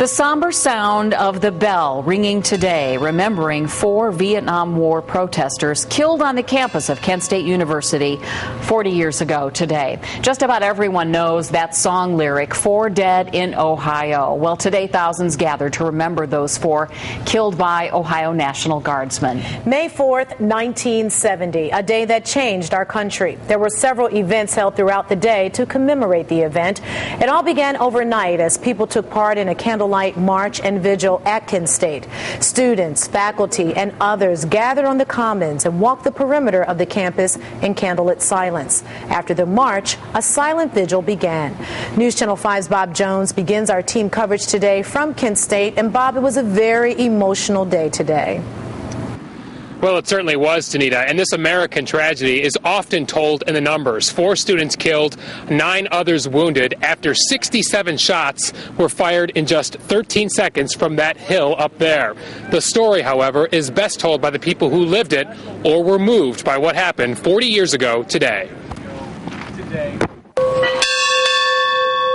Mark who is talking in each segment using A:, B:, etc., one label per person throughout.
A: The somber sound of the bell ringing today, remembering 4 Vietnam War protesters killed on the campus of Kent State University 40 years ago today. Just about everyone knows that song lyric, 4 Dead in Ohio. Well, today thousands gathered to remember those 4 killed by Ohio National Guardsmen.
B: May 4th, 1970, a day that changed our country. There were several events held throughout the day to commemorate the event. It all began overnight as people took part in a candlelight march and vigil at Kent State. Students, faculty, and others gathered on the commons and walked the perimeter of the campus in candlelit silence. After the march, a silent vigil began. News Channel 5's Bob Jones begins our team coverage today from Kent State. And Bob, it was a very emotional day today.
C: Well, it certainly was, Danita, and this American tragedy is often told in the numbers. 4 students killed, 9 others wounded after 67 shots were fired in just 13 seconds from that hill up there. The story, however, is best told by the people who lived it or were moved by what happened 40 years ago today.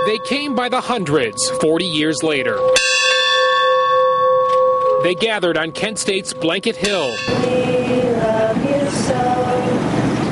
C: They came by the hundreds 40 years later. They gathered on Kent State's Blanket Hill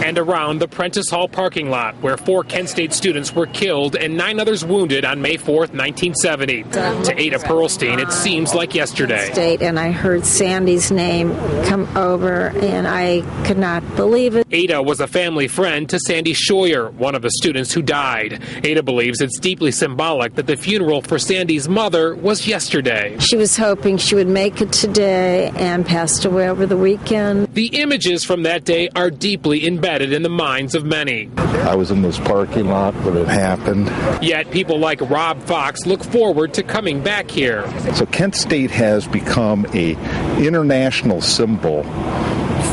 C: and around the Prentice Hall parking lot, where 4 Kent State students were killed and 9 others wounded on May 4th, 1970. To Ada Pearlstein, it seems like yesterday.
D: And I heard Sandy's name come over, and I could not believe it.
C: Ada was a family friend to Sandy Scheuer, one of the students who died. Ada believes it's deeply symbolic that the funeral for Sandy's mother was yesterday.
D: She was hoping she would make it today and passed away over the weekend.
C: The images from that day are deeply embedded in the minds of many.
E: I was in this parking lot when it happened.
C: Yet people like Rob Fox look forward to coming back here.
E: So Kent State has become an international symbol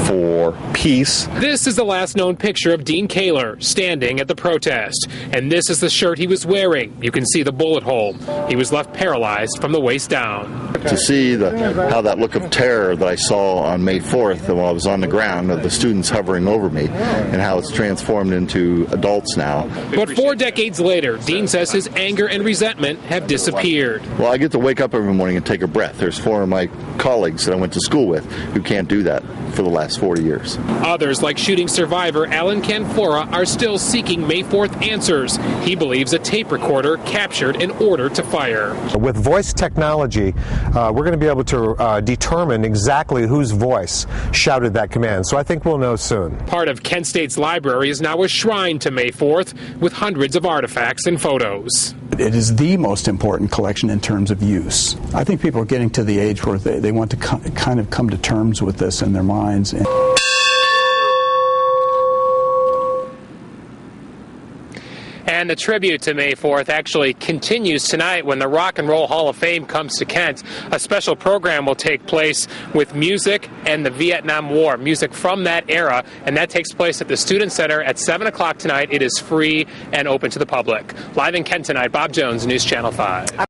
E: for peace.
C: This is the last known picture of Dean KAHLER standing at the protest. And this is the shirt he was wearing. You can see the bullet hole. He was left paralyzed from the waist down.
F: To see how that look of terror that I saw on May 4th while I was on the ground of the students hovering over me and how it's transformed into adults now.
C: But 4 decades later, Dean says his anger and resentment have disappeared.
F: Well, I get to wake up every morning and take a breath. There's 4 of my colleagues that I went to school with who can't do that for the last 40 years.
C: Others, like shooting survivor Alan CANFORA, are still seeking May 4th answers. He believes a tape recorder captured an order to fire.
G: With voice technology, we're going to be able to determine exactly whose voice shouted that command. So I think we'll know soon.
C: Part of Kent State's library is now a shrine to May 4th with hundreds of artifacts and photos.
H: It is the most important collection in terms of use. I think people are getting to the age where they want to kind of come to terms with this in their minds.
C: And the tribute to May 4th actually continues tonight when the Rock and Roll Hall of Fame comes to Kent. A special program will take place with music and the Vietnam War, music from that era, and that takes place at the Student Center at 7 o'clock tonight. It is free and open to the public. Live in Kent tonight, Bob Jones, News Channel 5.